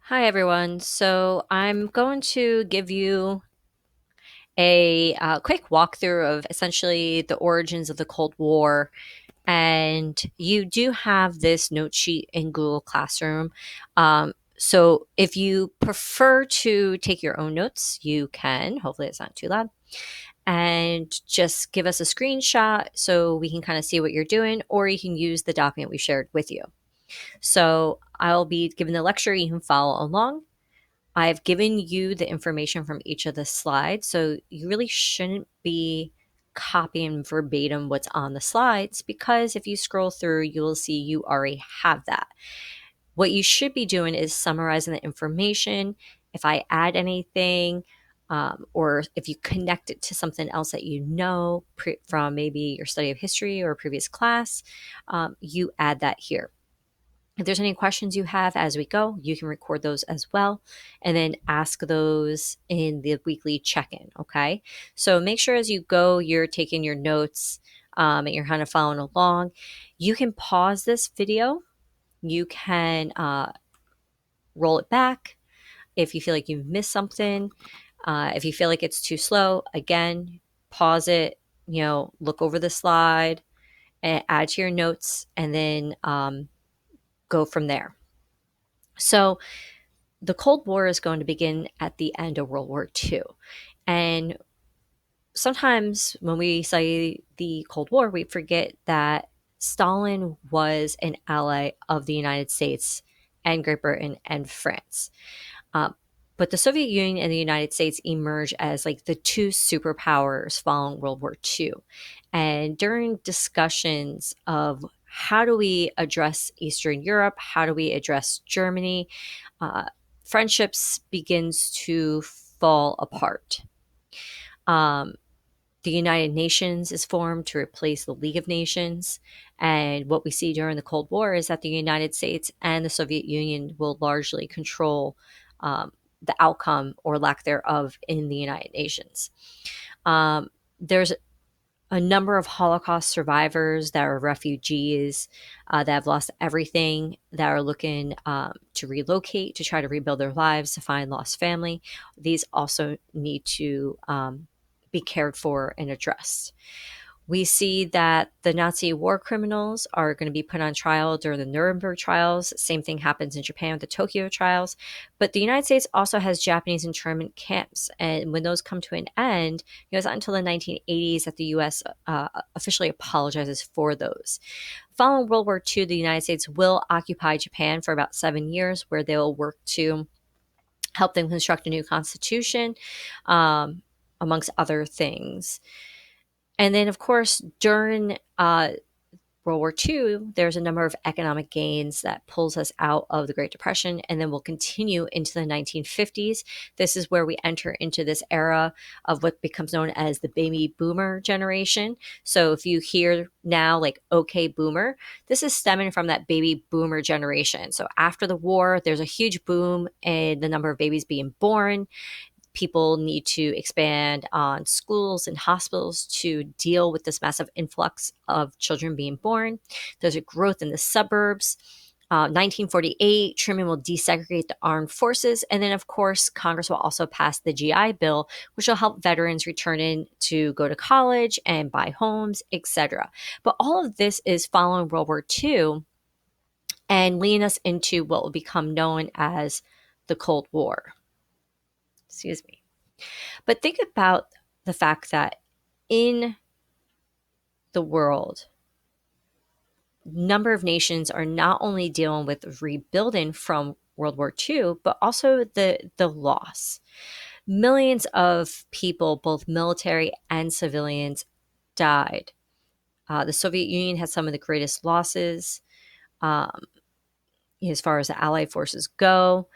Hi, everyone. So I'm going to give you a quick walkthrough of essentially the origins of the Cold War. And you do have this note sheet in Google Classroom. So if you prefer to take your own notes, you can. Hopefully, it's not too loud. And just give us a screenshot so we can kind of see what you're doing, or you can use the document we shared with you. So I'll be giving the lecture. You can follow along. I've given you the information from each of the slides, so you really shouldn't be copying verbatim what's on the slides because if you scroll through, you will see you already have that. What you should be doing is summarizing the information. If I add anything, or if you connect it to something else that you know from maybe your study of history or a previous class, you add that here. If there's any questions you have as we go, you can record those as well and then ask those in the weekly check in. Okay. So make sure as you go, you're taking your notes and you're kind of following along. You can pause this video, you can roll it back if you feel like you've missed something. If you feel like it's too slow, again, pause it, look over the slide and add to your notes and then go from there. So, the Cold War is going to begin at the end of World War II. And sometimes when we study the Cold War, we forget that Stalin was an ally of the United States and Great Britain and France. Um, but the Soviet Union and the United States emerged as like the two superpowers following World War II. And during discussions of how do we address Eastern Europe, how do we address Germany, uh, friendships begins to fall apart. Um, the United Nations is formed to replace the League of Nations. And what we see during the Cold War is that the United States and the Soviet Union will largely control the outcome or lack thereof in the United Nations. There's a number of Holocaust survivors that are refugees that have lost everything, that are looking to relocate, to try to rebuild their lives, to find lost family. These also need to be cared for and addressed. We see that the Nazi war criminals are going to be put on trial during the Nuremberg trials. Same thing happens in Japan with the Tokyo trials. But the United States also has Japanese internment camps. And when those come to an end, it's not until the 1980s that the U.S. Officially apologizes for those. Following World War II, the United States will occupy Japan for about 7 years, where they will work to help them construct a new constitution, amongst other things. And then, of course, during World War II, there's a number of economic gains that pulls us out of the Great Depression, and then we'll continue into the 1950s. This is where we enter into this era of what becomes known as the baby boomer generation. So if you hear now like okay boomer, this is stemming from that baby boomer generation. So after the war, there's a huge boom in the number of babies being born. People need to expand on schools and hospitals to deal with this massive influx of children being born. There's a growth in the suburbs. 1948, Truman will desegregate the armed forces. And then, of course, Congress will also pass the GI Bill, which will help veterans return in to go to college and buy homes, etc. But all of this is following World War II and leading us into what will become known as the Cold War. Excuse me. But think about the fact that in the world, number of nations are not only dealing with rebuilding from World War II, but also the loss. Millions of people, both military and civilians, died. The Soviet Union had some of the greatest losses um, as far as the Allied forces go.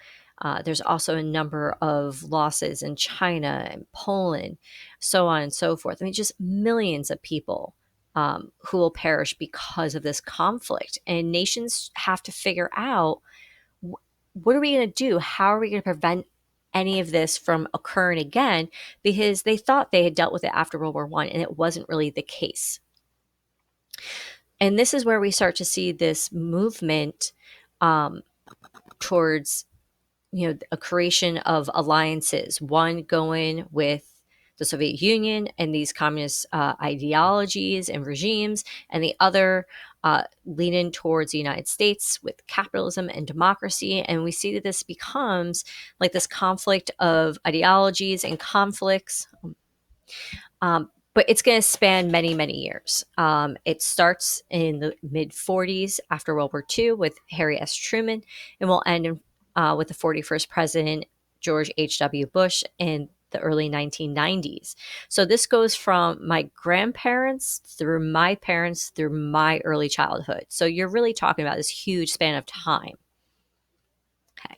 There's also a number of losses in China and Poland, so on and so forth. I mean, just millions of people who will perish because of this conflict. And nations have to figure out what are we going to do? How are we going to prevent any of this from occurring again? Because they thought they had dealt with it after World War I, and it wasn't really the case. And this is where we start to see this movement um, towards a creation of alliances, one going with the Soviet Union and these communist ideologies and regimes, and the other leaning towards the United States with capitalism and democracy. And we see that this becomes like this conflict of ideologies and conflicts. But it's going to span many, many years. It starts in the mid 40s after World War II with Harry S. Truman, and will end with the 41st president, George H.W. Bush, in the early 1990s. So this goes from my grandparents through my parents through my early childhood. So you're really talking about this huge span of time. Okay.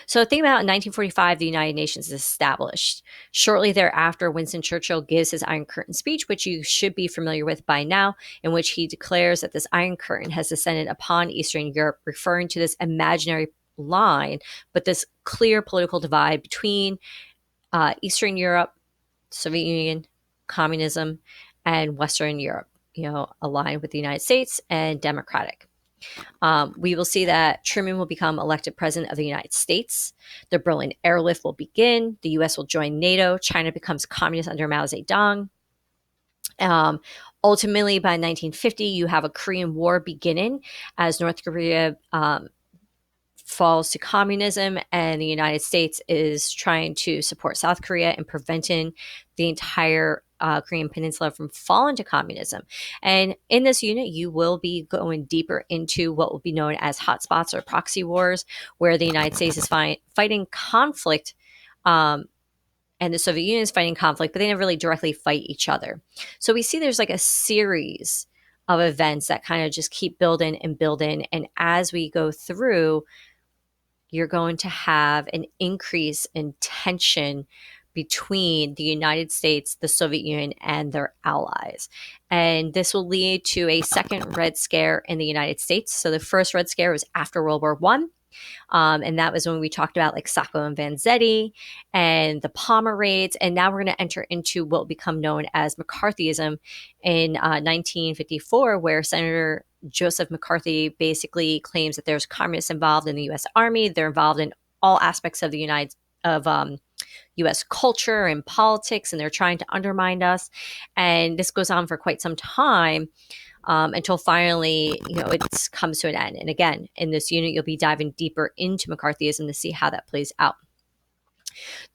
So think about in 1945, the United Nations is established. Shortly thereafter, Winston Churchill gives his Iron Curtain speech, which you should be familiar with by now, in which he declares that this Iron Curtain has descended upon Eastern Europe, referring to this imaginary line, but this clear political divide between Eastern Europe, Soviet Union, communism, and Western Europe, aligned with the United States and democratic. We will see that Truman will become elected president of the United States. The Berlin airlift will begin. The U.S. will join NATO. China becomes communist under Mao Zedong. Um, Ultimately, by 1950, you have a Korean War beginning as North Korea falls to communism, and the United States is trying to support South Korea in preventing the entire Korean Peninsula from falling to communism. And in this unit, you will be going deeper into what will be known as hotspots or proxy wars, where the United States is fighting conflict. And the Soviet Union is fighting conflict, but they never really directly fight each other. So we see there's like a series of events that kind of just keep building and building. And as we go through, you're going to have an increase in tension between the United States, the Soviet Union, and their allies. And this will lead to a second Red Scare in the United States. So the first Red Scare was after World War I. And that was when we talked about like Sacco and Vanzetti and the Palmer raids. And now we're going to enter into what will become known as McCarthyism in 1954, where Senator Joseph McCarthy basically claims that there's communists involved in the U.S. Army. They're involved in all aspects of U.S. culture and politics, and they're trying to undermine us. And this goes on for quite some time. Until finally, it comes to an end. And again, in this unit, you'll be diving deeper into McCarthyism to see how that plays out.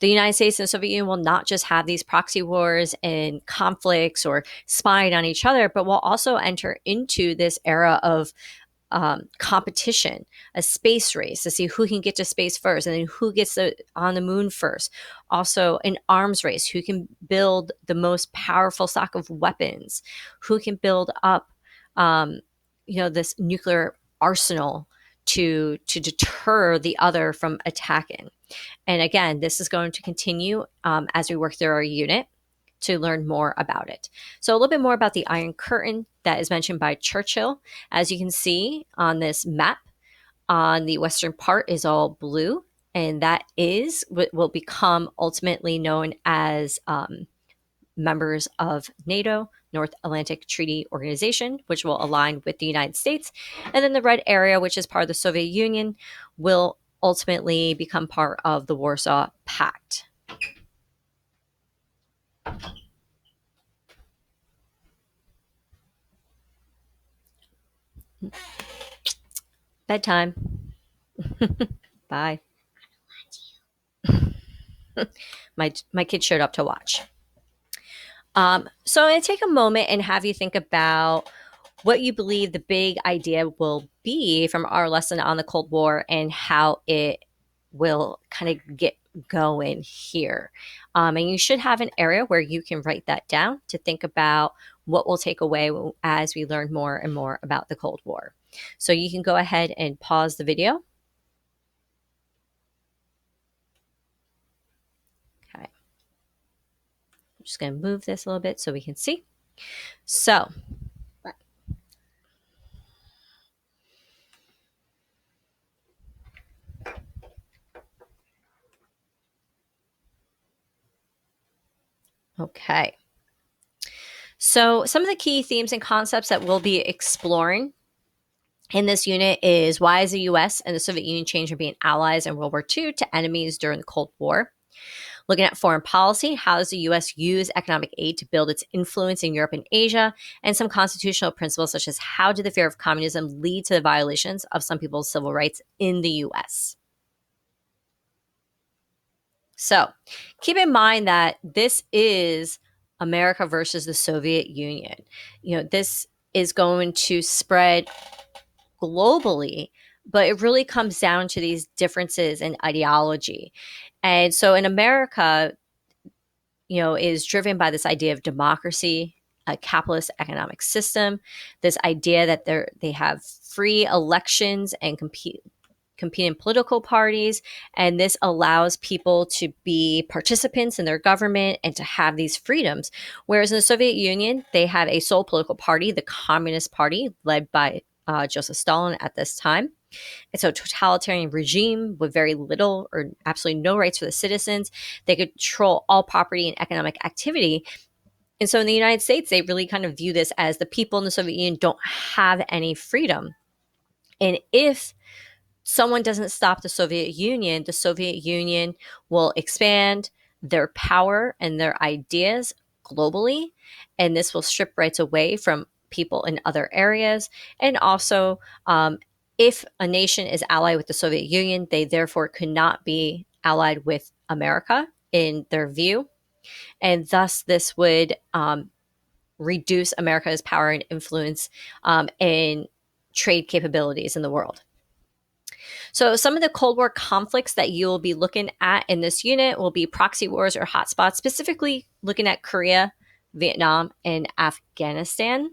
The United States and the Soviet Union will not just have these proxy wars and conflicts or spying on each other, but will also enter into this era of competition, a space race to see who can get to space first, and then who gets on the moon first. Also, an arms race, who can build the most powerful stock of weapons, who can build up this nuclear arsenal to deter the other from attacking. And again, this is going to continue as we work through our unit to learn more about it. So a little bit more about the Iron Curtain that is mentioned by Churchill. As you can see on this map, on the western part is all blue, and that is what will become ultimately known as members of NATO, North Atlantic Treaty Organization, which will align with the United States. And then the red area, which is part of the Soviet Union, will ultimately become part of the Warsaw Pact. Bedtime. Bye. My kid showed up to watch. So I'm going to take a moment and have you think about what you believe the big idea will be from our lesson on the Cold War and how it will kind of get going here. And you should have an area where you can write that down to think about what we'll take away as we learn more and more about the Cold War. So you can go ahead and pause the video. Okay. I'm just going to move this a little bit so we can see. So, okay. So some of the key themes and concepts that we'll be exploring In this unit is why is the US and the Soviet Union changed from being allies in World War II to enemies during the Cold War. Looking at foreign policy, how does the US use economic aid to build its influence in Europe and Asia? And some constitutional principles, such as how did the fear of communism lead to the violations of some people's civil rights in the US? So keep in mind that this is America versus the Soviet Union. This is going to spread globally, but it really comes down to these differences in ideology. And so in America, is driven by this idea of democracy, a capitalist economic system, this idea that they have free elections and competing political parties, and this allows people to be participants in their government and to have these freedoms. Whereas in the Soviet Union, they had a sole political party, the Communist Party, led by Joseph Stalin at this time. It's a totalitarian regime with very little or absolutely no rights for the citizens. They control all property and economic activity. And so in the United States, they really kind of view this as the people in the Soviet Union don't have any freedom. And if someone doesn't stop the Soviet Union will expand their power and their ideas globally. And this will strip rights away from people in other areas. And also, if a nation is allied with the Soviet Union, they therefore could not be allied with America in their view. And thus, this would reduce America's power and influence in trade capabilities in the world. So some of the Cold War conflicts that you will be looking at in this unit will be proxy wars or hotspots, specifically looking at Korea, Vietnam, and Afghanistan.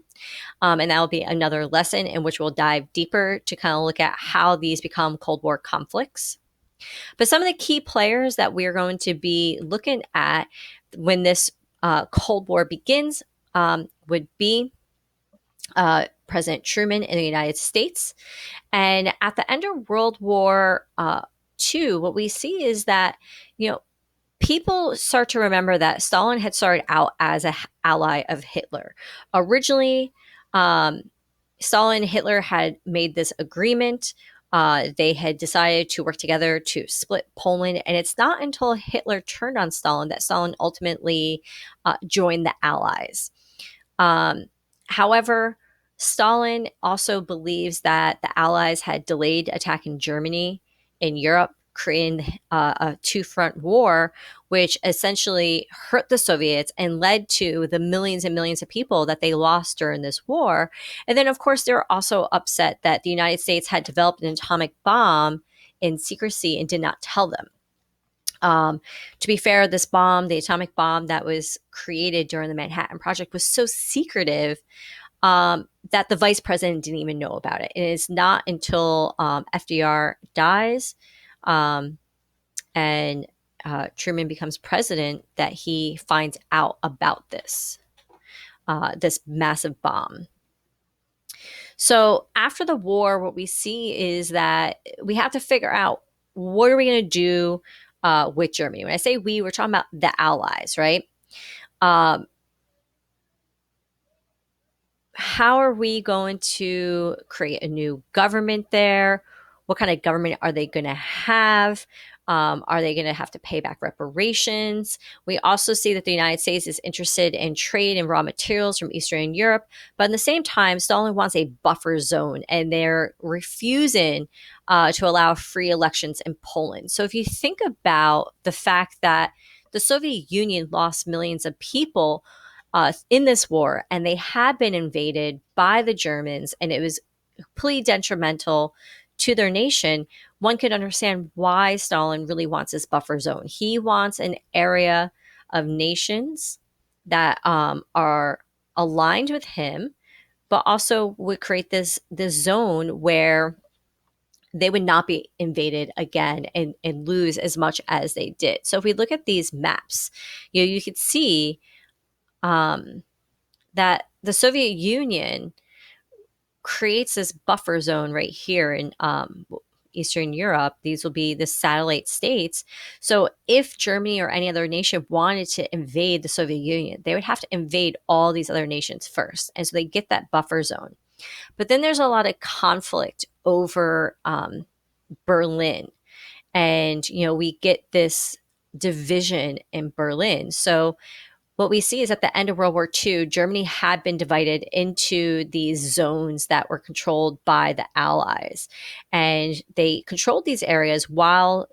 And that will be another lesson in which we'll dive deeper to kind of look at how these become Cold War conflicts. But some of the key players that we're going to be looking at when this Cold War begins would be President Truman in the United States. And at the end of World War II, what we see is that, people start to remember that Stalin had started out as an ally of Hitler. Originally, Stalin and Hitler had made this agreement. They had decided to work together to split Poland. And it's not until Hitler turned on Stalin that Stalin ultimately joined the Allies. However, Stalin also believes that the Allies had delayed attacking Germany in Europe, creating a two-front war, which essentially hurt the Soviets and led to the millions and millions of people that they lost during this war. And then, of course, they were also upset that the United States had developed an atomic bomb in secrecy and did not tell them. To be fair, this bomb, the atomic bomb that was created during the Manhattan Project, was so secretive that the vice president didn't even know about it. It is not until FDR dies and Truman becomes president that he finds out about this massive bomb. So after the war, what we see is that we have to figure out, what are we going to do with Germany? When I say we, we're talking about the Allies, right? How are we going to create a new government there? What kind of government are they going to have? Are they going to have to pay back reparations? We also see that the United States is interested in trade and raw materials from Eastern Europe. But at the same time, Stalin wants a buffer zone, and they're refusing to allow free elections in Poland. So if you think about the fact that the Soviet Union lost millions of people in this war, and they had been invaded by the Germans, and it was completely detrimental to their nation, one could understand why Stalin really wants this buffer zone. He wants an area of nations that are aligned with him, but also would create this zone where they would not be invaded again and lose as much as they did. So if we look at these maps, you could see that the Soviet Union creates this buffer zone right here in Eastern Europe. These will be the satellite states. So if Germany or any other nation wanted to invade the Soviet Union, they would have to invade all these other nations first. And so they get that buffer zone. But then there's a lot of conflict over Berlin. And, we get this division in Berlin. So what we see is at the end of World War II, Germany had been divided into these zones that were controlled by the Allies. And they controlled these areas while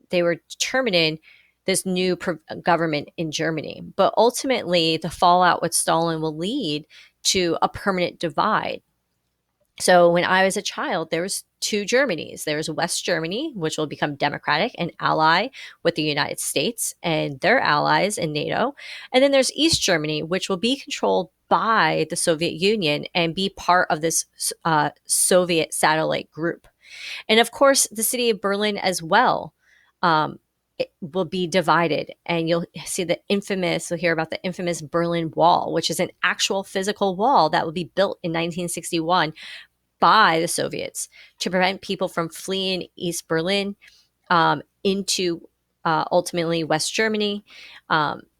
they were determining this new government in Germany. But ultimately, the fallout with Stalin will lead to a permanent divide. So when I was a child, there was two Germanys. There was West Germany, which will become democratic and ally with the United States and their allies in NATO. And then there's East Germany, which will be controlled by the Soviet Union and be part of this Soviet satellite group. And of course, the city of Berlin as well. It will be divided, and you'll hear about the infamous Berlin Wall, which is an actual physical wall that will be built in 1961 by the Soviets to prevent people from fleeing East Berlin into ultimately West Germany.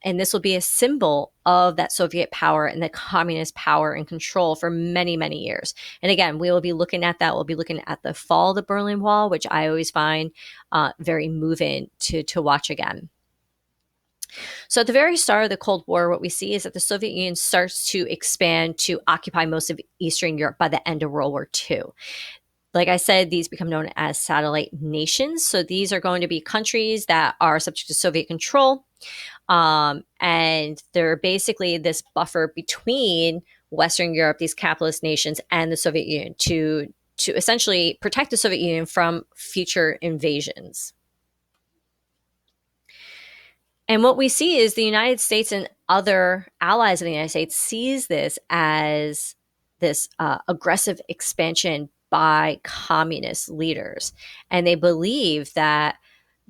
And this will be a symbol of that Soviet power and the communist power and control for many, many years. And again, we will be looking at that. We'll be looking at the fall of the Berlin Wall, which I always find very moving to watch again. So at the very start of the Cold War, what we see is that the Soviet Union starts to expand to occupy most of Eastern Europe by the end of World War II. Like I said, these become known as satellite nations. So these are going to be countries that are subject to Soviet control. And they're basically this buffer between Western Europe, these capitalist nations, and the Soviet Union to essentially protect the Soviet Union from future invasions. And what we see is the United States and other allies of the United States sees this as this aggressive expansion by communist leaders. And they believe that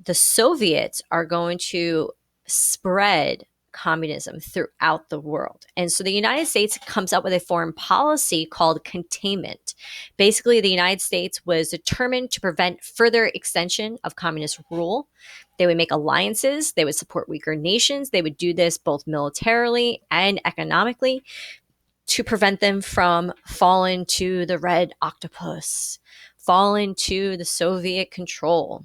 the Soviets are going to spread communism throughout the world. And so the United States comes up with a foreign policy called containment. Basically, the United States was determined to prevent further extension of communist rule. They would make alliances, they would support weaker nations, they would do this both militarily and economically to prevent them from falling to the red octopus, falling to the Soviet control.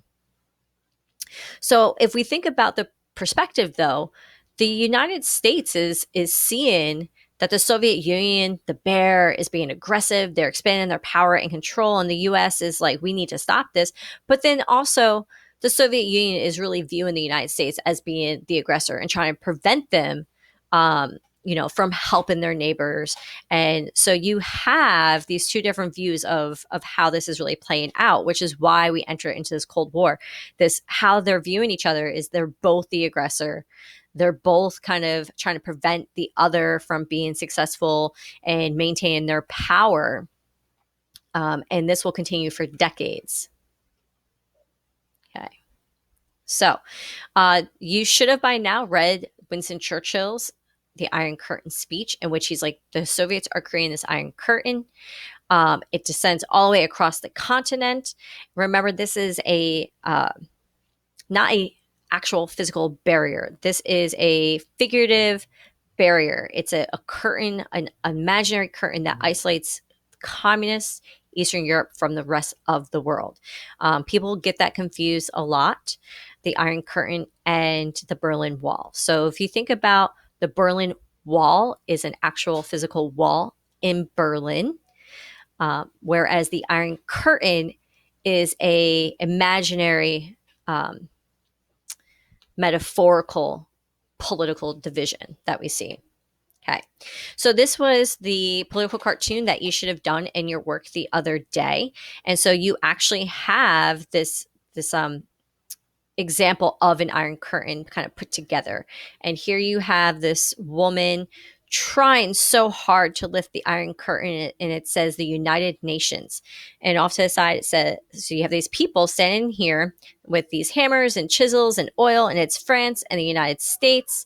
So if we think about the perspective, though, the United States is seeing that the Soviet Union, the bear, is being aggressive. They're expanding their power and control. And the US is like, we need to stop this. But then also, the Soviet Union is really viewing the United States as being the aggressor and trying to prevent them, from helping their neighbors. And so you have these two different views of how this is really playing out, which is why we enter into this Cold War. This, how they're viewing each other is they're both the aggressor. They're both kind of trying to prevent the other from being successful and maintaining their power. And this will continue for decades. Okay. So you should have by now read Winston Churchill's The Iron Curtain speech, in which he's like, the Soviets are creating this Iron Curtain. It descends all the way across the continent. Remember, this is not a actual physical barrier. This is a figurative barrier. It's a curtain, an imaginary curtain that isolates communist Eastern Europe from the rest of the world. People get that confused a lot, the Iron Curtain and the Berlin Wall. So if you think about the Berlin Wall is an actual physical wall in Berlin, whereas the Iron Curtain is a imaginary metaphorical political division that we see. Okay. So this was the political cartoon that you should have done in your work the other day. And so you actually have this example of an Iron Curtain kind of put together. And here you have this woman trying so hard to lift the Iron Curtain, and it says the United Nations. And off to the side, it says, so you have these people standing here with these hammers and chisels and oil, and it's France and the United States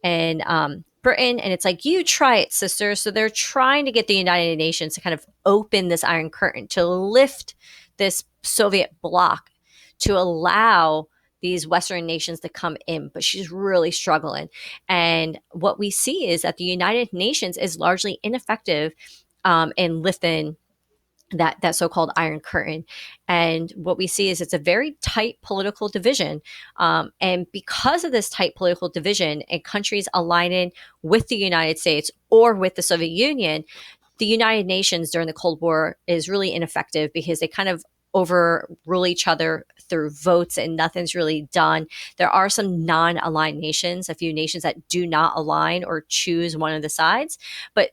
and Britain. And it's like, you try it, sister. So they're trying to get the United Nations to kind of open this Iron Curtain, to lift this Soviet bloc, to allow these Western nations to come in, but she's really struggling. And what we see is that the United Nations is largely ineffective and lifting that so-called Iron Curtain. And what we see is it's a very tight political division. And because of this tight political division and countries aligning with the United States or with the Soviet Union, the United Nations during the Cold War is really ineffective because they kind of overrule each other through votes and nothing's really done. There are some non-aligned nations, a few nations that do not align or choose one of the sides, but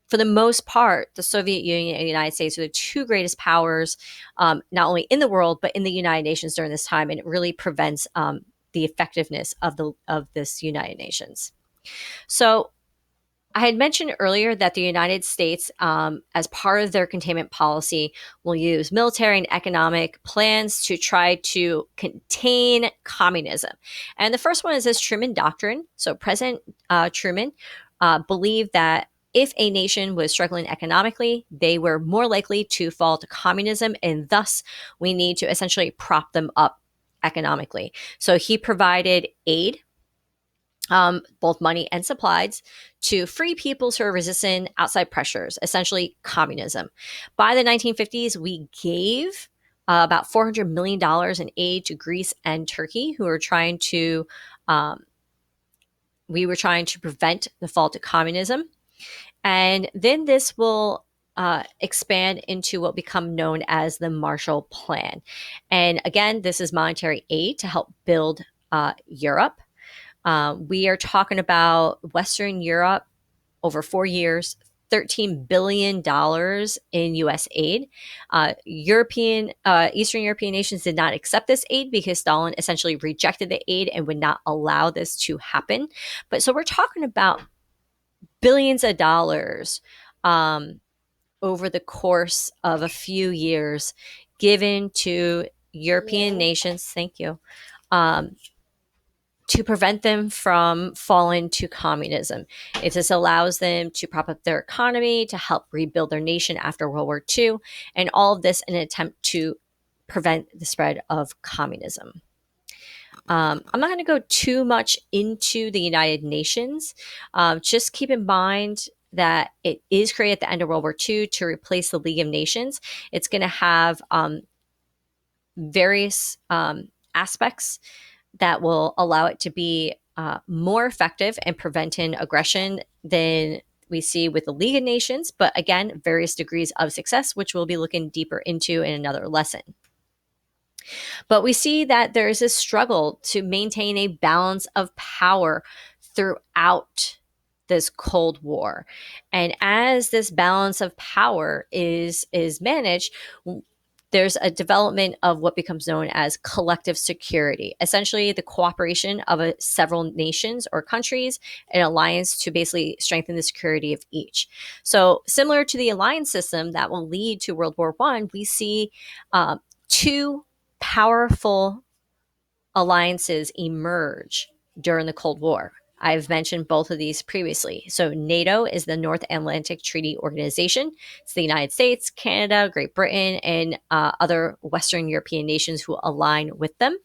for the most part, the Soviet Union and the United States are the two greatest powers, not only in the world but in the United Nations during this time, and it really prevents the effectiveness of this United Nations. So I had mentioned earlier that the United States, as part of their containment policy, will use military and economic plans to try to contain communism. And the first one is this Truman Doctrine. So President Truman believed that if a nation was struggling economically, they were more likely to fall to communism, and thus we need to essentially prop them up economically. So he provided aid, both money and supplies, to free peoples who are resisting outside pressures, essentially communism. By the 1950s, we gave about $400 million in aid to Greece and Turkey, who were trying to, we were trying to prevent the fall to communism. And then this will expand into what become known as the Marshall Plan. And again, this is monetary aid to help build Europe. We are talking about Western Europe over 4 years, $13 billion in U.S. aid. Eastern European nations did not accept this aid because Stalin essentially rejected the aid and would not allow this to happen. But so we're talking about billions of dollars over the course of a few years given to European nations. Thank you. To prevent them from falling to communism. This allows them to prop up their economy, to help rebuild their nation after World War II, and all of this in an attempt to prevent the spread of communism. I'm not going to go too much into the United Nations. Just keep in mind that it is created at the end of World War II to replace the League of Nations. It's going to have various aspects that will allow it to be more effective in preventing aggression than we see with the League of Nations, but again, various degrees of success, which we'll be looking deeper into in another lesson. But we see that there is a struggle to maintain a balance of power throughout this Cold War. And as this balance of power is managed, there's a development of what becomes known as collective security, essentially the cooperation of several nations or countries, an alliance to basically strengthen the security of each. So similar to the alliance system that will lead to World War I, we see two powerful alliances emerge during the Cold War. I've mentioned both of these previously. So NATO is the North Atlantic Treaty Organization. It's the United States, Canada, Great Britain, and other Western European nations who align with them.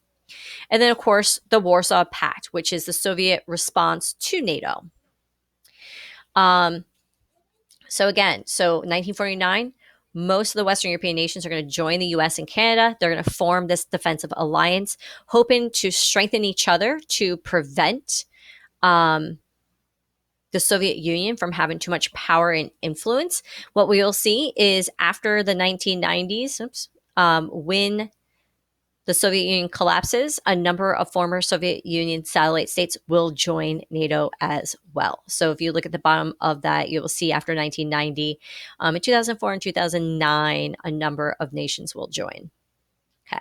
And then, of course, the Warsaw Pact, which is the Soviet response to NATO. So 1949, most of the Western European nations are going to join the US and Canada. They're going to form this defensive alliance, hoping to strengthen each other to prevent the Soviet Union from having too much power and influence. What we will see is after the 1990s, when the Soviet Union collapses, a number of former Soviet Union satellite states will join NATO as well. So if you look at the bottom of that, you will see after 1990, in 2004 and 2009, a number of nations will join. Okay.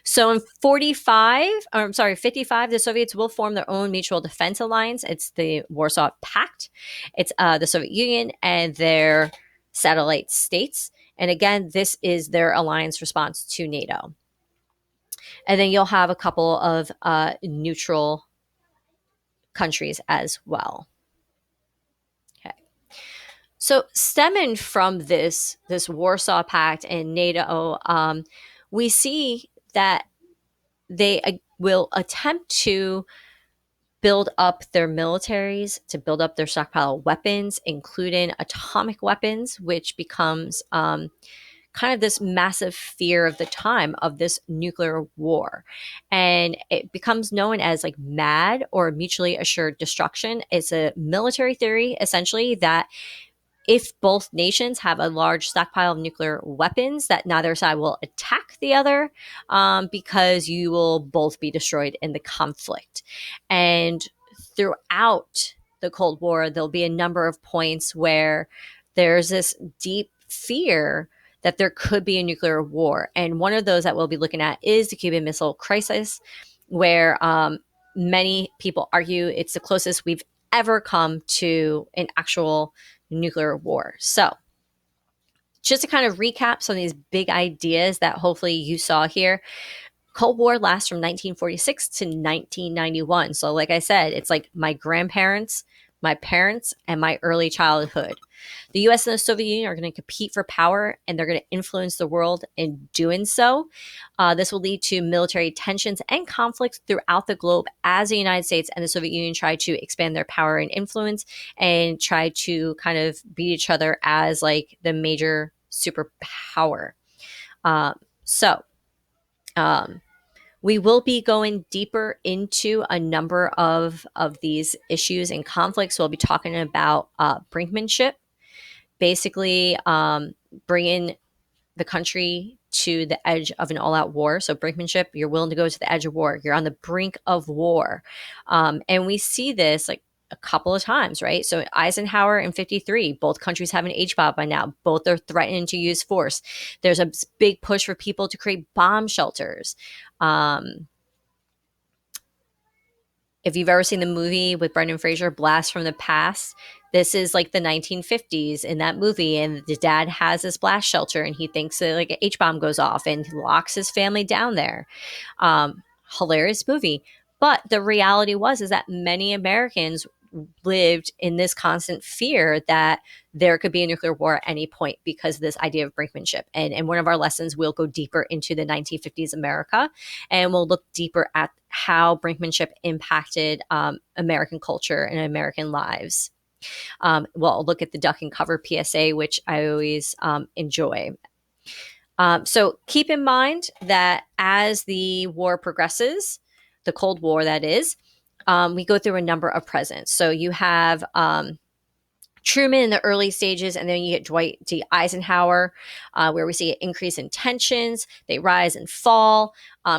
So in 55, the Soviets will form their own mutual defense alliance. It's the Warsaw Pact. It's the Soviet Union and their satellite states. And again, this is their alliance response to NATO. And then you'll have a couple of neutral countries as well. Okay. So stemming from this Warsaw Pact and NATO, we see that they will attempt to build up their militaries, to build up their stockpile of weapons, including atomic weapons, which becomes kind of this massive fear of the time of this nuclear war. And it becomes known as like MAD, or mutually assured destruction. It's a military theory, essentially, that if both nations have a large stockpile of nuclear weapons, that neither side will attack the other, because you will both be destroyed in the conflict. And throughout the Cold War, there'll be a number of points where there's this deep fear that there could be a nuclear war. And one of those that we'll be looking at is the Cuban Missile Crisis, where many people argue it's the closest we've ever come to an actual nuclear war. So, just to kind of recap some of these big ideas that hopefully you saw here, Cold War lasts from 1946 to 1991. So, like I said, it's like my grandparents, my parents, and my early childhood. The US and the Soviet Union are going to compete for power, and they're going to influence the world in doing so. This will lead to military tensions and conflicts throughout the globe as the United States and the Soviet Union try to expand their power and influence and try to kind of beat each other as like the major superpower. So, we will be going deeper into a number of these issues and conflicts. We'll be talking about brinkmanship, basically bringing the country to the edge of an all-out war. So brinkmanship, you're willing to go to the edge of war. You're on the brink of war. And we see this like a couple of times, right? So Eisenhower in 53, both countries have an H-bomb by now. Both are threatening to use force. There's a big push for people to create bomb shelters. If you've ever seen the movie with Brendan Fraser, Blast from the Past, this is like the 1950s in that movie, and the dad has this blast shelter, and he thinks that like an H-bomb goes off and locks his family down there. Hilarious movie. But the reality is that many Americans lived in this constant fear that there could be a nuclear war at any point because of this idea of brinkmanship. And one of our lessons, we'll go deeper into the 1950s America, and we'll look deeper at how impacted American culture and American lives. We'll look at the duck and cover PSA, which I always enjoy. So keep in mind that as the war progresses, the Cold War that is, we go through a number of presidents. So you have Truman in the early stages, and then you get Dwight D. Eisenhower, where we see an increase in tensions. They rise and fall.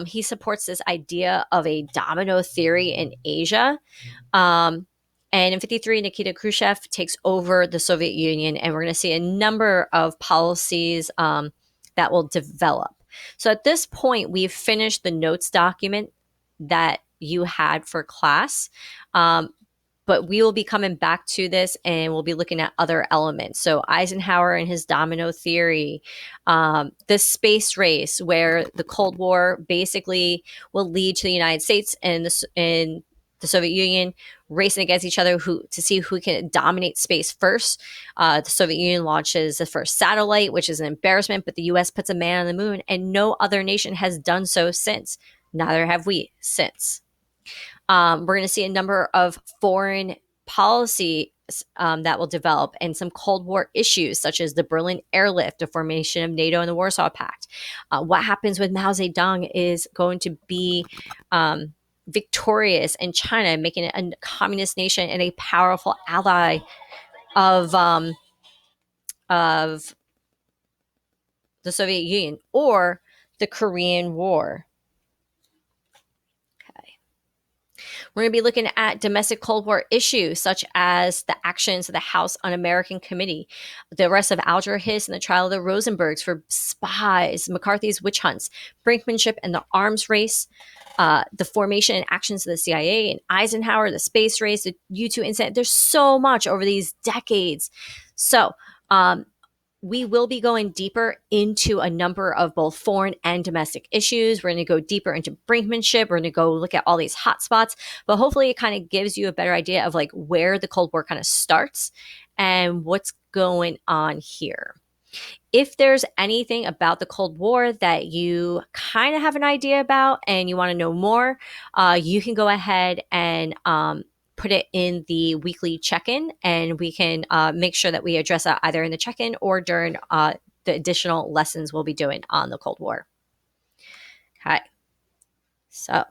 He supports this idea of a domino theory in Asia. And in 53, Nikita Khrushchev takes over the Soviet Union, and we're going to see a number of policies that will develop. So at this point, we've finished the notes document that you had for class. But we will be coming back to this, and we'll be looking at other elements. So Eisenhower and his domino theory, the space race, where the Cold War basically will lead to the United States and the Soviet Union racing against each other to see who can dominate space first. The Soviet Union launches the first satellite, which is an embarrassment, but the U.S. puts a man on the moon, and no other nation has done so since. Neither have we since. We're going to see a number of foreign policies that will develop, and some Cold War issues such as the Berlin airlift, the formation of NATO and the Warsaw Pact. What happens with Mao Zedong is going to be victorious in China, making it a communist nation and a powerful ally of the Soviet Union, or the Korean War. We're going to be looking at domestic Cold War issues such as the actions of the House Un-American Committee, the arrest of Alger Hiss and the trial of the Rosenbergs for spies, McCarthy's witch hunts, brinkmanship and the arms race, the formation and actions of the CIA, and Eisenhower, the space race, the U-2 incident. There's so much over these decades. So, we will be going deeper into a number of both foreign and domestic issues. We're going to go deeper into brinkmanship. We're going to go look at all these hot spots, but hopefully it kind of gives you a better idea of like where the Cold War kind of starts and what's going on here. If there's anything about the Cold War that you kind of have an idea about and you want to know more, you can go ahead and put it in the weekly check-in, and we can make sure that we address that either in the check-in or during the additional lessons we'll be doing on the Cold War. Okay. So